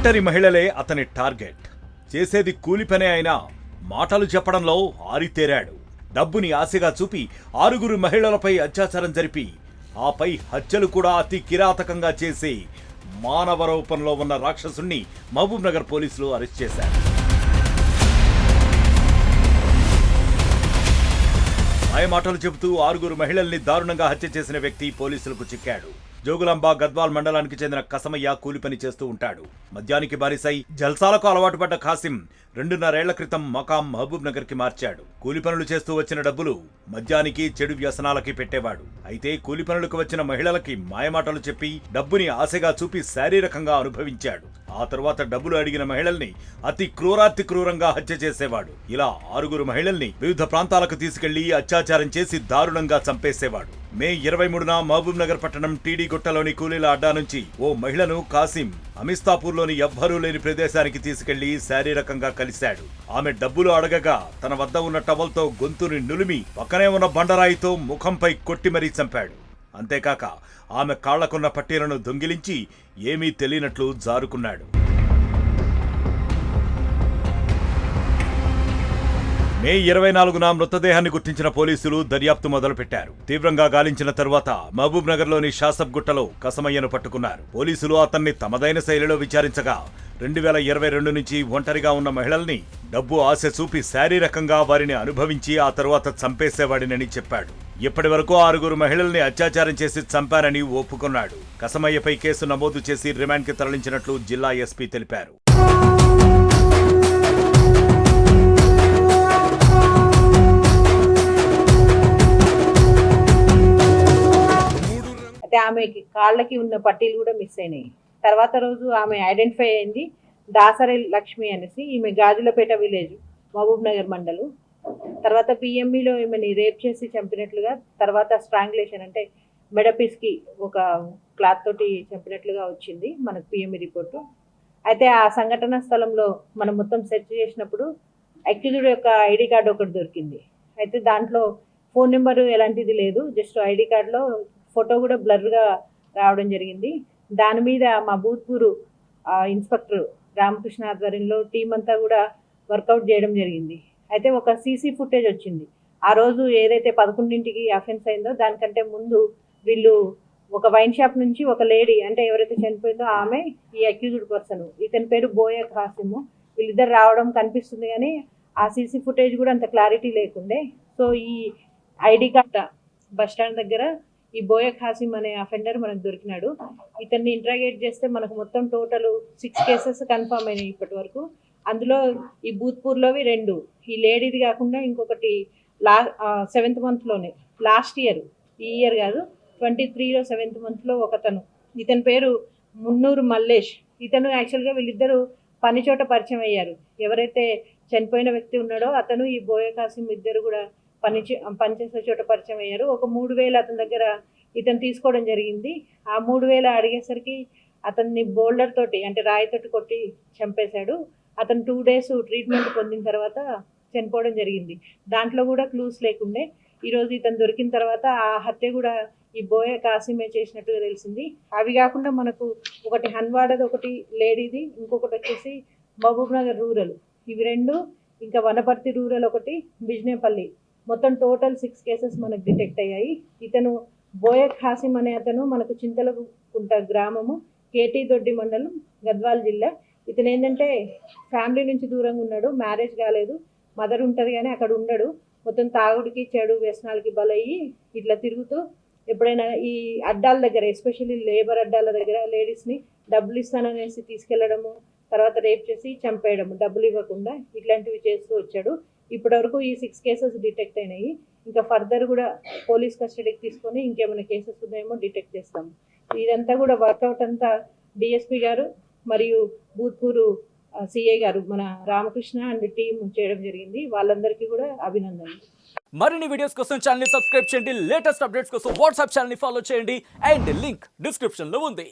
ఒంటరి మహిళలే అతని టార్గెట్. చేసేది కూలి పనే అయినా మాటలు చెప్పడంలో ఆరితేరాడు. డబ్బుని ఆశగా చూపి 6 మహిళలపై అత్యాచారం జరిపి ఆపై హత్యలు కూడా అతి కిరాతకంగా చేసి మానవ రూపంలో ఉన్న రాక్షసుణ్ణి మహబూబ్ నగర్ పోలీసులు అరెస్ట్ చేశారు. మాటలు చెబుతూ 6 మహిళల్ని దారుణంగా హత్య చేసిన వ్యక్తి పోలీసులకు చిక్కాడు. జోగులాంబ గద్వాల్ మండలానికి చెందిన కసమయ్య కూలి పని చేస్తూ ఉంటాడు. మద్యానికి బారిసై జల్సాలకు అలవాటు పడ్డ ఖాసిం 2.5 ఏళ్ల క్రితం మకాం మహబూబ్ నగర్ కి మార్చాడు. కూలి పనులు చేస్తూ వచ్చిన డబ్బులు మద్యానికి, చెడు వ్యసనాలకి పెట్టేవాడు. అయితే కూలి పనులకు వచ్చిన మహిళలకి మాయమాటలు చెప్పి డబ్బుని ఆశగా చూపి శారీరకంగా అనుభవించాడు. ఆ తర్వాత డబ్బులు అడిగిన మహిళల్ని అతి క్రూరంగా హత్య చేసేవాడు. ఇలా 6 మహిళల్ని వివిధ ప్రాంతాలకు తీసుకెళ్లి అత్యాచారం చేసి దారుణంగా చంపేసేవాడు. మే 23న మహబూబ్ నగర్ పట్టణం టీడీ గుట్టలోని కూలీల అడ్డా నుంచి ఓ మహిళను కాసిం అమిస్తాపూర్లోని ఎవ్వరూ లేని ప్రదేశానికి తీసుకెళ్లి శారీరకంగా కలిశాడు. ఆమె డబ్బులు అడగగా తన వద్ద ఉన్న టవల్తో గొంతుని నులిమి పక్కనే ఉన్న బండరాయితో ముఖంపై కొట్టి మరీ చంపాడు. అంతేకాక ఆమె కాళ్లకున్న పట్టీలను దొంగిలించి ఏమీ తెలియనట్లు జారుకున్నాడు. మే 24న మృతదేహాన్ని గుర్తించిన పోలీసులు దర్యాప్తు మొదలుపెట్టారు. తీవ్రంగా గాలించిన తరువాత మహబూబ్ నగర్ లోని షాసబ్ గుట్టలో కసమయ్యను పట్టుకున్నారు. పోలీసులు అతన్ని తమదైన శైలిలో విచారించగా 2022 నుంచి ఒంటరిగా ఉన్న మహిళల్ని డబ్బు ఆశ చూపి శారీరకంగా వారిని అనుభవించి ఆ తరువాత చంపేసేవాడినని చెప్పాడు. ఇప్పటి వరకు 6 మహిళల్ని అత్యాచారం చేసి చంపారని ఒప్పుకున్నాడు. కసమయ్యపై కేసు నమోదు చేసి రిమాండ్కి తరలించినట్లు జిల్లా ఎస్పీ తెలిపారు. ఆమెకి కాళ్ళకి ఉన్న పట్టీలు కూడా మిస్ అయినాయి. తర్వాత రోజు ఆమె ఐడెంటిఫై అయింది దాసరి లక్ష్మి అనేసి. ఈమె గాజులపేట విలేజ్, మహబూబ్ నగర్ మండలు. తర్వాత పిఎంఈలో ఈమెని రేప్ చేసి చంపినట్లుగా, తర్వాత స్ట్రాంగులేషన్ అంటే మెడపీస్కి ఒక క్లాత్ తోటి చంపినట్లుగా వచ్చింది మనకు పిఎంఈ రిపోర్టు. అయితే ఆ సంఘటన స్థలంలో మనం మొత్తం సెర్చ్ చేసినప్పుడు అక్యూజ్డ్ యొక్క ఐడి కార్డు ఒకటి దొరికింది. అయితే దాంట్లో ఫోన్ నెంబరు ఎలాంటిది లేదు, జస్ట్ ఐడి కార్డులో ఫోటో కూడా బ్లర్గా రావడం జరిగింది. దాని మీద మా భూత్పూరు ఇన్స్పెక్టర్ రామకృష్ణ ఆధ్వర్యంలో టీం అంతా కూడా వర్కౌట్ చేయడం జరిగింది. అయితే ఒక సీసీ ఫుటేజ్ వచ్చింది. ఆ రోజు ఏదైతే 11ంటికి అఫెన్స్ అయిందో దానికంటే ముందు వీళ్ళు ఒక వైన్ షాప్ నుంచి ఒక లేడీ, అంటే ఎవరైతే చనిపోయిందో ఆమె, ఈ అక్యూజ్డ్ పర్సన్, ఇతని పేరు బోయ ఖాసిము, వీళ్ళిద్దరు రావడం కనిపిస్తుంది. కానీ ఆ సీసీ ఫుటేజ్ కూడా అంత క్లారిటీ లేకుండే. సో ఈ ఐడి కార్డ్ బస్టాండ్ దగ్గర ఈ బోయ ఖాసిం అనే అఫెండర్ మనకు దొరికినాడు. ఇతన్ని ఇంట్రాగేట్ చేస్తే మనకు మొత్తం టోటల్ 6 కేసెస్ కన్ఫర్మ్ అయినాయి ఇప్పటి వరకు. అందులో ఈ భూత్పూర్లోవి 2, ఈ లేడీది కాకుండా ఇంకొకటి 7th మంత్లోనే, లాస్ట్ ఇయర్, ఈ ఇయర్ కాదు 23లో 7th మంత్లో ఒకతను, ఇతని పేరు మున్నూరు మల్లేష్. ఇతను యాక్చువల్గా వీళ్ళిద్దరూ పని చోట పరిచయం అయ్యారు. ఎవరైతే చనిపోయిన వ్యక్తి ఉన్నాడో అతను ఈ బోయ ఖాసిం ఇద్దరు కూడా పనిచేసే చోట పరిచయం అయ్యారు. ఒక 3,000 అతని దగ్గర ఇతను తీసుకోవడం జరిగింది. ఆ 3,000 అడిగేసరికి అతన్ని బోల్డర్ తోటి, అంటే రాయితోటి కొట్టి చంపేశాడు. అతను 2 డేస్ ట్రీట్మెంట్ పొందిన తర్వాత చనిపోవడం జరిగింది. దాంట్లో కూడా క్లూస్ లేకుండే. ఈరోజు ఇతను దొరికిన తర్వాత ఆ హత్య కూడా ఈ బోయ ఖాసిమే చేసినట్టుగా తెలిసింది. అవి కాకుండా మనకు ఒకటి హన్వాడది, ఒకటి లేడీది, ఇంకొకటి వచ్చేసి మహబూబ్ నగర్ రూరల్, ఇవి 2, ఇంకా వనపర్తి రూరల్ ఒకటి, బిజ్నేపల్లి, మొత్తం టోటల్ 6 కేసెస్ మనకు డిటెక్ట్ అయ్యాయి. ఇతను బోయ ఖాసిం అనే అతను మనకు చింతలకుంట గ్రామము, కేటీ దొడ్డి మండలం, గద్వాల్ జిల్లా. ఇతను ఏంటంటే ఫ్యామిలీ నుంచి దూరంగా ఉన్నాడు, మ్యారేజ్ కాలేదు, మదర్ ఉంటుంది కానీ అక్కడ ఉండడు. మొత్తం తాగుడికి, చెడు వ్యసనాలకి బలయ్యి ఇట్లా తిరుగుతూ ఎప్పుడైనా ఈ అడ్డాల దగ్గర, ఎస్పెషల్లీ లేబర్ అడ్డాల దగ్గర లేడీస్ని డబ్బులు ఇస్తాననేసి తీసుకెళ్లడము, తర్వాత రేప్ చేసి చంపేయడము డబ్బులు ఇవ్వకుండా, ఇట్లాంటివి చేస్తూ వచ్చాడు. ఇప్పటివరకు ఈ 6 కేసెస్ డిటెక్ట్ అయినాయి. ఇంకా ఫర్దర్ కూడా పోలీస్ కస్టడీకి తీసుకొని ఇంకేమైనా కేసెస్ ఉన్నాయేమో డిటెక్ట్ చేస్తాము. ఇదంతా కూడా వర్కౌట్ అంతా డిఎస్పీ గారు మరియు భూత్పూరు సిఐ గారు మన రామకృష్ణ అండ్ టీం చేయడం జరిగింది. వాళ్ళందరికీ కూడా అభినందనలు. మరిన్ని వీడియోస్ కోసం ఛానల్ ని సబ్స్క్రైబ్ చేయండి. లేటెస్ట్ అప్డేట్స్ కోసం వాట్సాప్ ఛానల్ ని ఫాలో చేయండి. అండ్ లింక్ డిస్క్రిప్షన్ లో ఉంది.